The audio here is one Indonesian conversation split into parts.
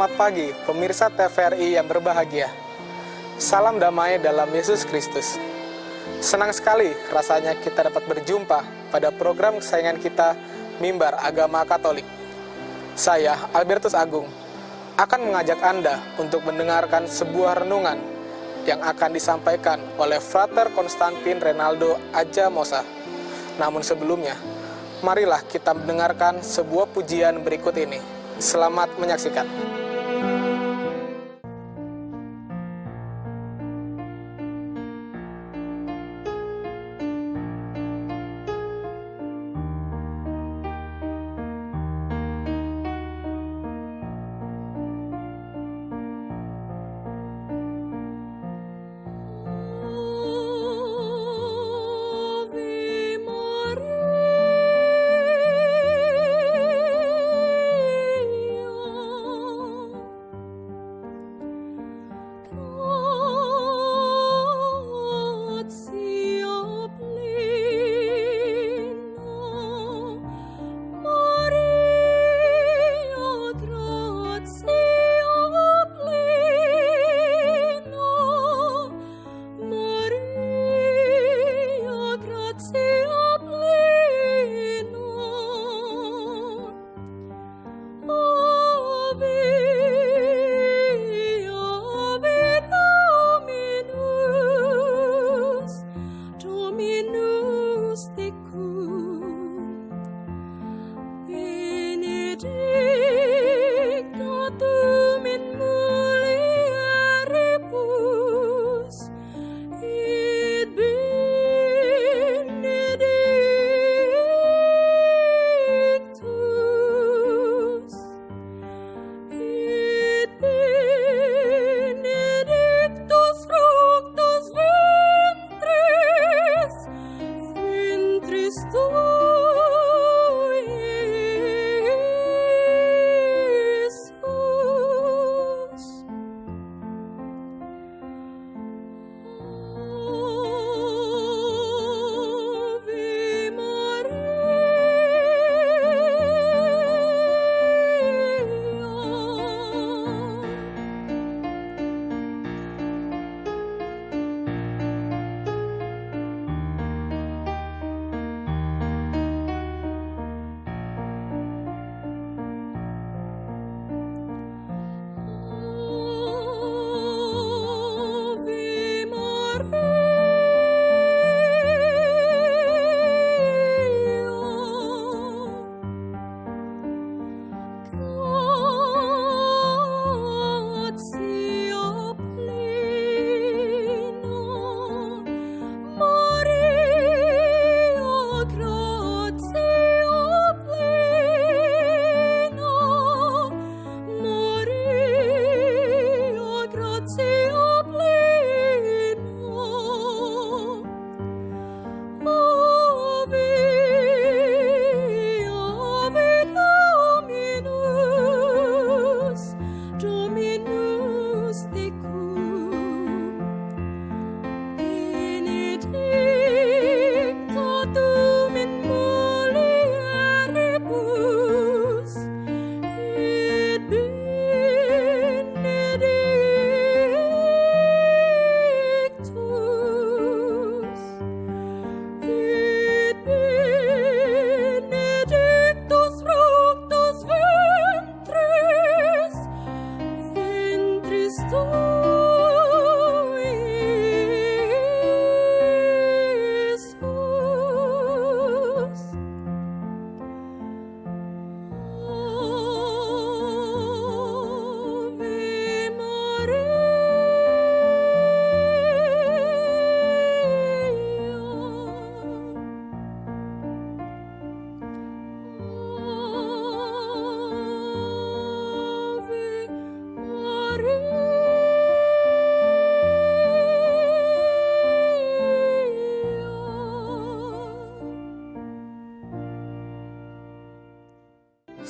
Selamat pagi, pemirsa TVRI yang berbahagia. Salam damai dalam Yesus Kristus. Senang sekali rasanya kita dapat berjumpa pada program kesayangan kita, Mimbar Agama Katolik. Saya, Albertus Agung, akan mengajak Anda untuk mendengarkan sebuah renungan yang akan disampaikan oleh Frater Konstantin Reynaldo Ajamosa. Namun sebelumnya, marilah kita mendengarkan sebuah pujian berikut ini. Selamat menyaksikan.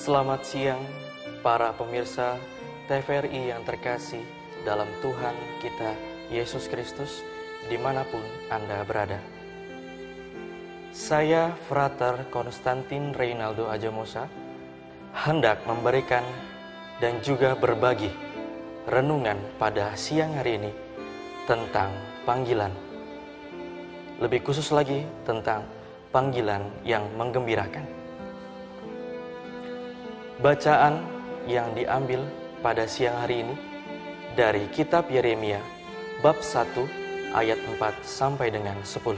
Selamat siang para pemirsa TVRI yang terkasih dalam Tuhan kita Yesus Kristus dimanapun Anda berada. Saya Frater Konstantin Reynaldo Ajamosa hendak memberikan dan juga berbagi renungan pada siang hari ini tentang panggilan. Lebih khusus lagi tentang panggilan yang menggembirakan. Bacaan yang diambil pada siang hari ini dari kitab Yeremia bab 1 ayat 4 sampai dengan 10.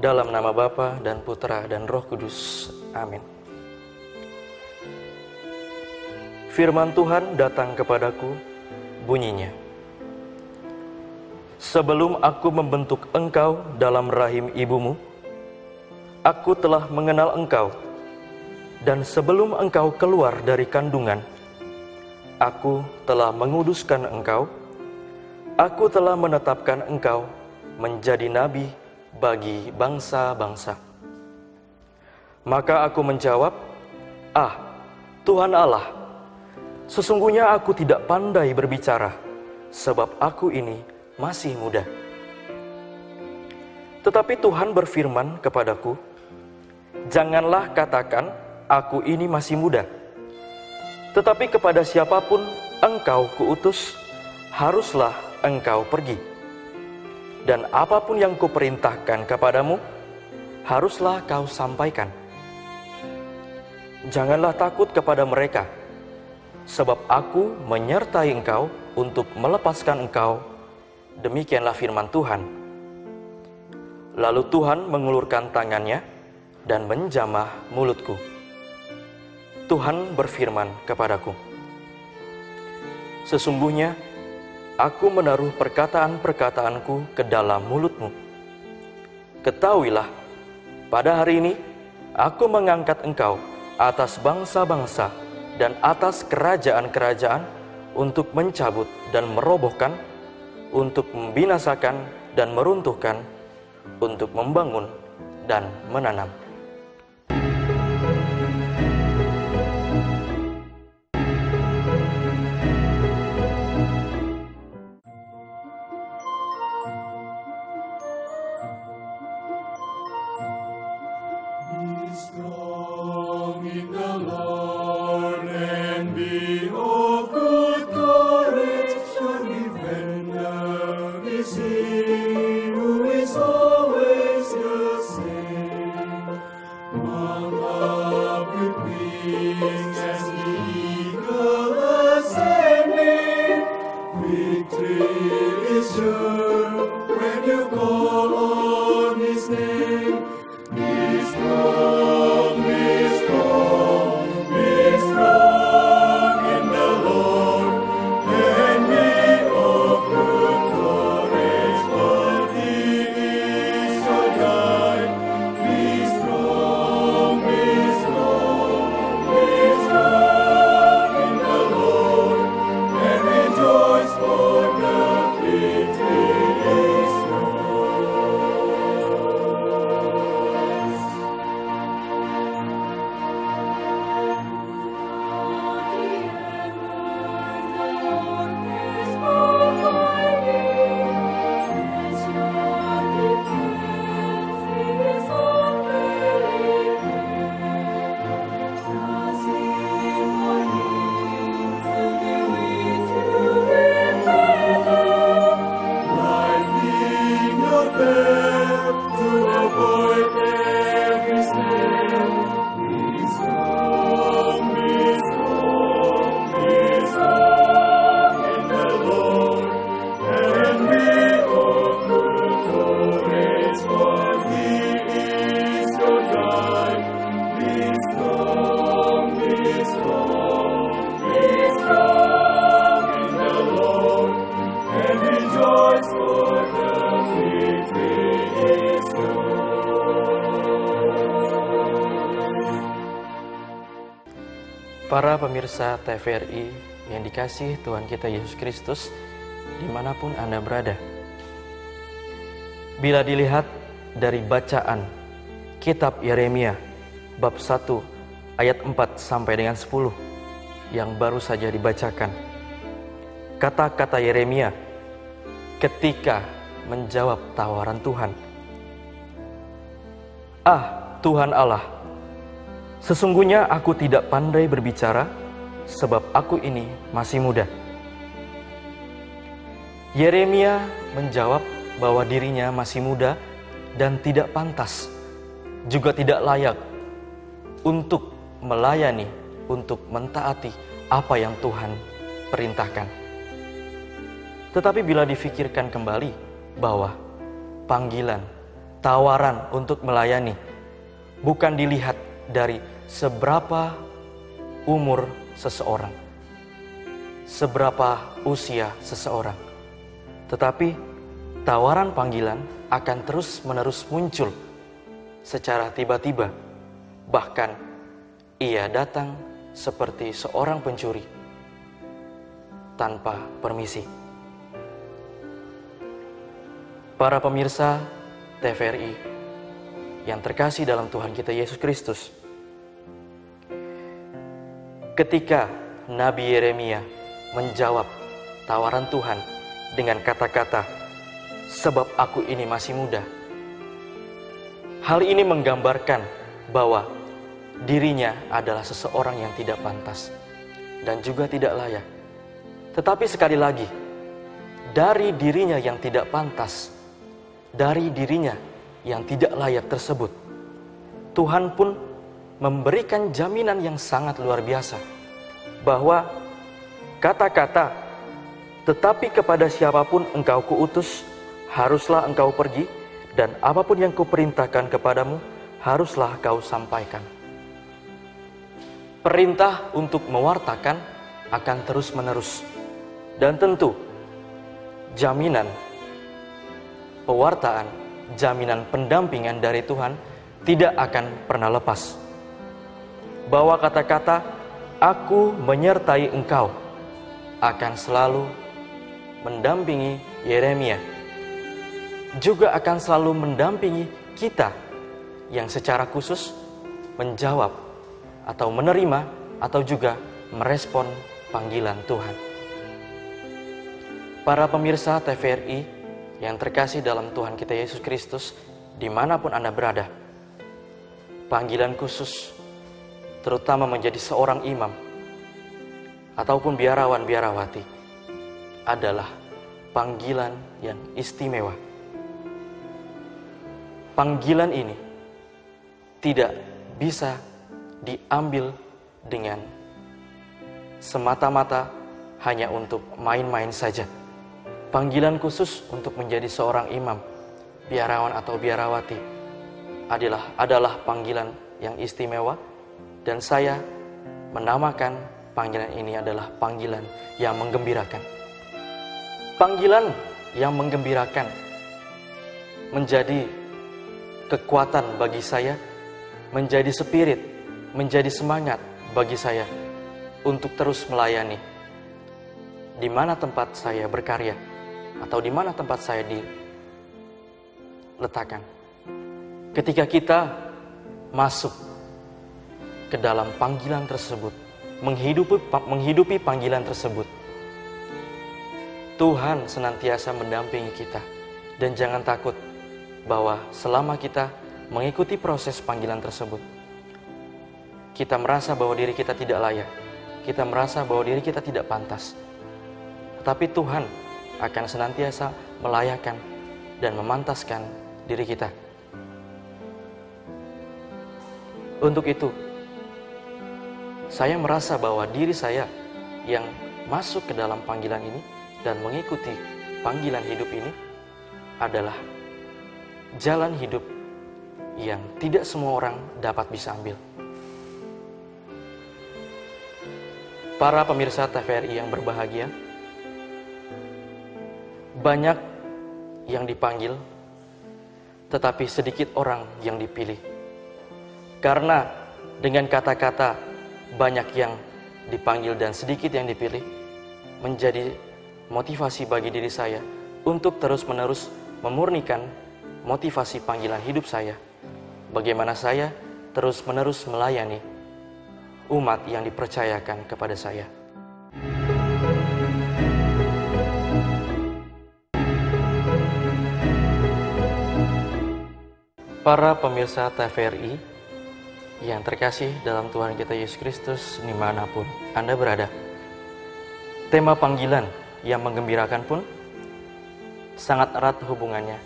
Dalam nama Bapa dan Putra dan Roh Kudus. Amin. Firman Tuhan datang kepadaku, bunyinya, sebelum aku membentuk engkau dalam rahim ibumu, aku telah mengenal engkau, dan sebelum engkau keluar dari kandungan, aku telah menguduskan engkau, aku telah menetapkan engkau menjadi nabi bagi bangsa-bangsa. Maka aku menjawab, Tuhan Allah, sesungguhnya aku tidak pandai berbicara, sebab aku ini masih muda. Tetapi Tuhan berfirman kepadaku, janganlah katakan, aku ini masih muda. Tetapi kepada siapapun engkau kuutus, haruslah engkau pergi. Dan apapun yang kuperintahkan kepadamu, haruslah kau sampaikan. Janganlah takut kepada mereka, sebab aku menyertai engkau untuk melepaskan engkau. Demikianlah firman Tuhan. Lalu Tuhan mengulurkan tangannya dan menjamah mulutku. Tuhan berfirman kepadaku, sesungguhnya aku menaruh perkataan-perkataanku ke dalam mulutmu. Ketahuilah, pada hari ini aku mengangkat engkau atas bangsa-bangsa dan atas kerajaan-kerajaan untuk mencabut dan merobohkan, untuk membinasakan dan meruntuhkan, untuk membangun dan menanam. Para pemirsa TVRI yang dikasihi Tuhan kita Yesus Kristus, dimanapun Anda berada. Bila dilihat dari bacaan kitab Yeremia bab 1 ayat 4 sampai dengan 10 yang baru saja dibacakan, kata-kata Yeremia ketika menjawab tawaran Tuhan. Tuhan Allah, Sesungguhnya aku tidak pandai berbicara, sebab aku ini masih muda. Yeremia menjawab bahwa dirinya masih muda dan tidak pantas, juga tidak layak untuk melayani, untuk mentaati apa yang Tuhan perintahkan. Tetapi bila difikirkan kembali bahwa panggilan, tawaran untuk melayani bukan dilihat dari seberapa umur seseorang, seberapa usia seseorang, tetapi tawaran panggilan akan terus-menerus muncul secara tiba-tiba. Bahkan ia datang seperti seorang pencuri tanpa permisi. Para pemirsa TVRI yang terkasih dalam Tuhan kita Yesus Kristus, ketika Nabi Yeremia menjawab tawaran Tuhan dengan kata-kata, "Sebab aku ini masih muda," hal ini menggambarkan bahwa dirinya adalah seseorang yang tidak pantas dan juga tidak layak. Tetapi sekali lagi, dari dirinya yang tidak pantas, dari dirinya yang tidak layak tersebut, Tuhan pun memberikan jaminan yang sangat luar biasa, bahwa kata-kata, "Tetapi kepada siapapun engkau kuutus, haruslah engkau pergi, dan apapun yang kuperintahkan kepadamu, haruslah kau sampaikan." Perintah untuk mewartakan akan terus-menerus, dan tentu jaminan pewartaan, jaminan pendampingan dari Tuhan tidak akan pernah lepas. Bahwa kata-kata "Aku menyertai engkau" akan selalu mendampingi Yeremia, juga akan selalu mendampingi kita yang secara khusus menjawab atau menerima atau juga merespon panggilan Tuhan. Para pemirsa TVRI yang terkasih dalam Tuhan kita Yesus Kristus, dimanapun Anda berada, panggilan khusus, terutama menjadi seorang imam ataupun biarawan-biarawati, adalah panggilan yang istimewa. Panggilan ini tidak bisa diambil dengan semata-mata hanya untuk main-main saja. Panggilan khusus untuk menjadi seorang imam, biarawan atau biarawati adalah panggilan yang istimewa, dan saya menamakan panggilan ini adalah panggilan yang menggembirakan. Panggilan yang menggembirakan menjadi kekuatan bagi saya, menjadi spirit, menjadi semangat bagi saya untuk terus melayani di mana tempat saya berkarya atau di mana tempat saya diletakkan. Ketika kita masuk ke dalam panggilan tersebut, menghidupi panggilan tersebut, Tuhan senantiasa mendampingi kita. Dan jangan takut bahwa selama kita mengikuti proses panggilan tersebut, kita merasa bahwa diri kita tidak layak, kita merasa bahwa diri kita tidak pantas, tetapi Tuhan akan senantiasa melayakkan dan memantaskan diri kita. Untuk itu, saya merasa bahwa diri saya yang masuk ke dalam panggilan ini dan mengikuti panggilan hidup ini adalah jalan hidup yang tidak semua orang dapat bisa ambil. Para pemirsa TVRI yang berbahagia, banyak yang dipanggil, tetapi sedikit orang yang dipilih. Karena dengan kata-kata banyak yang dipanggil dan sedikit yang dipilih, menjadi motivasi bagi diri saya untuk terus-menerus memurnikan motivasi panggilan hidup saya. Bagaimana saya terus-menerus melayani umat yang dipercayakan kepada saya. Para pemirsa TVRI yang terkasih dalam Tuhan kita Yesus Kristus dimanapun Anda berada. Tema panggilan yang menggembirakan pun sangat erat hubungannya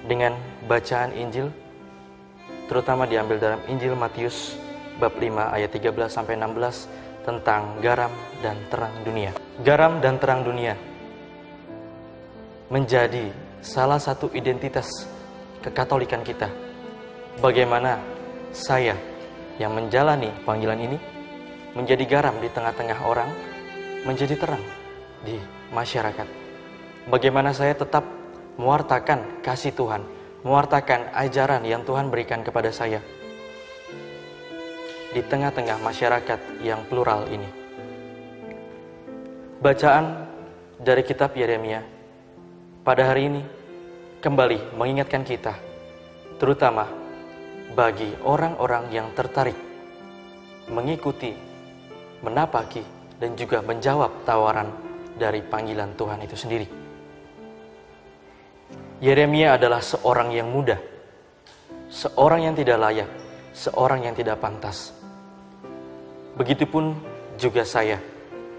dengan bacaan Injil, terutama diambil dalam Injil Matius bab 5 ayat 13-16 tentang garam dan terang dunia. Garam dan terang dunia menjadi salah satu identitas kekatolikan kita. Bagaimana saya yang menjalani panggilan ini menjadi garam di tengah-tengah orang, menjadi terang di masyarakat. Bagaimana saya tetap mewartakan kasih Tuhan, mewartakan ajaran yang Tuhan berikan kepada saya di tengah-tengah masyarakat yang plural ini. Bacaan dari kitab Yeremia pada hari ini kembali mengingatkan kita, terutama bagi orang-orang yang tertarik mengikuti, menapaki, dan juga menjawab tawaran dari panggilan Tuhan itu sendiri. Yeremia adalah seorang yang muda, seorang yang tidak layak, seorang yang tidak pantas. Begitupun juga saya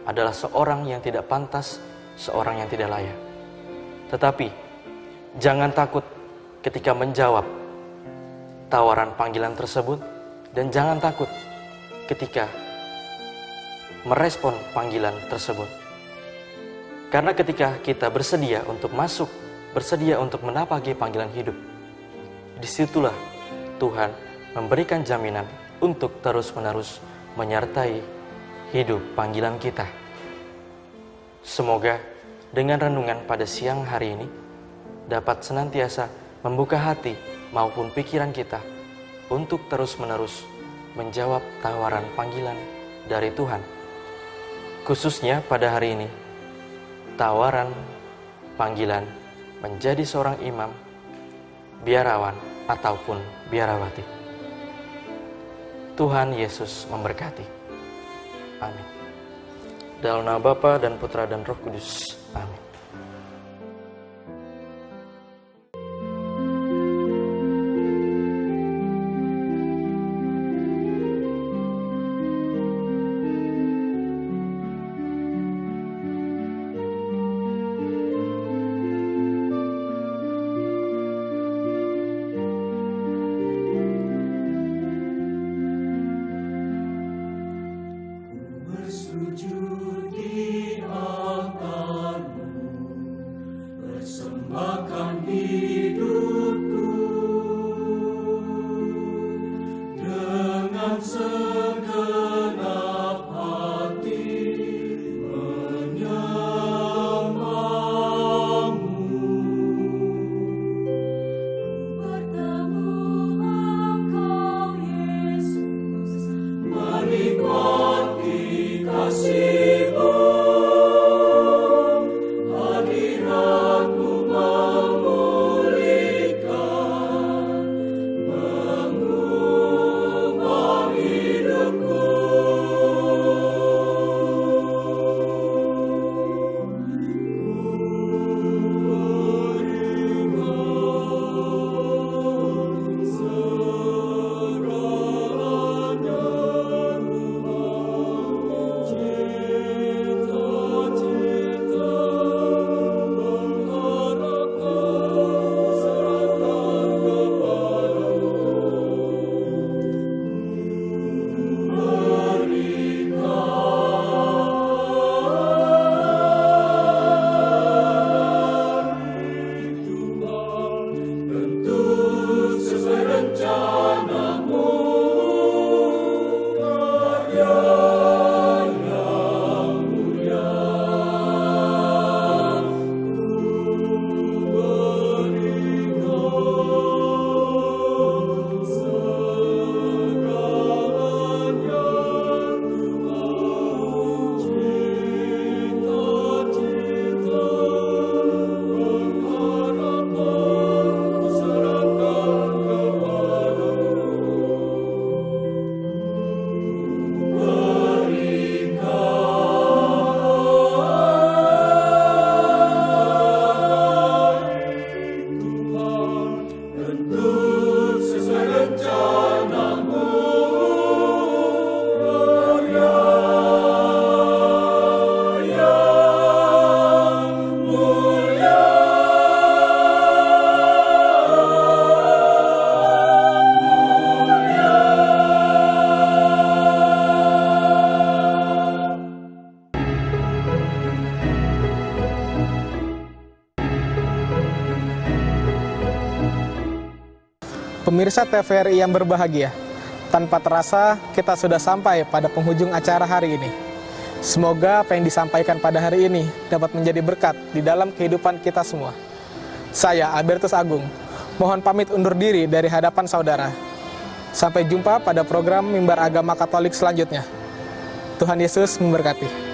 adalah seorang yang tidak pantas, seorang yang tidak layak. Tetapi jangan takut ketika menjawab tawaran panggilan tersebut, dan jangan takut ketika merespon panggilan tersebut. Karena ketika kita bersedia untuk masuk, bersedia untuk menapaki panggilan hidup, disitulah Tuhan memberikan jaminan untuk terus-menerus menyertai hidup panggilan kita. Semoga dengan renungan pada siang hari ini dapat senantiasa membuka hati maupun pikiran kita untuk terus-menerus menjawab tawaran panggilan dari Tuhan. Khususnya pada hari ini, tawaran panggilan menjadi seorang imam, biarawan, ataupun biarawati. Tuhan Yesus memberkati. Amin. Dalam nama Bapa dan Putra dan Roh Kudus. Amin. Bersujud di altar-Mu, Pemirsa TVRI yang berbahagia, tanpa terasa kita sudah sampai pada penghujung acara hari ini. Semoga apa yang disampaikan pada hari ini dapat menjadi berkat di dalam kehidupan kita semua. Saya, Albertus Agung, mohon pamit undur diri dari hadapan saudara. Sampai jumpa pada program Mimbar Agama Katolik selanjutnya. Tuhan Yesus memberkati.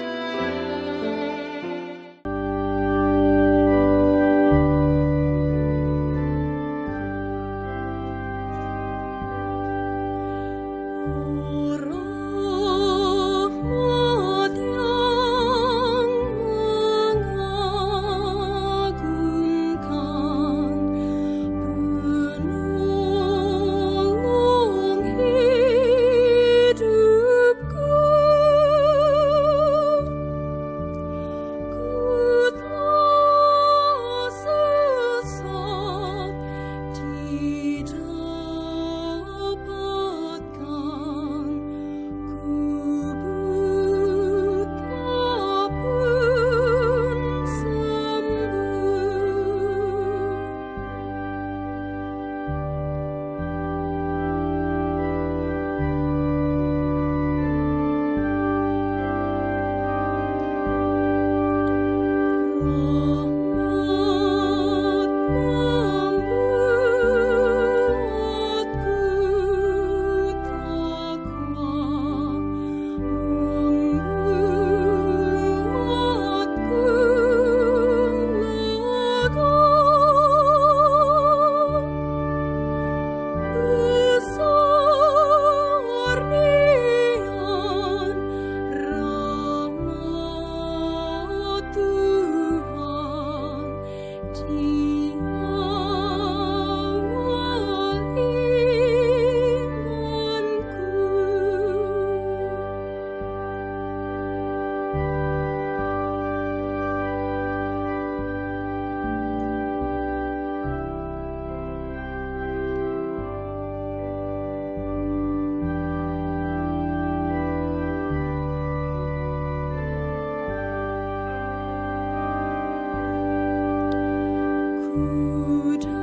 Good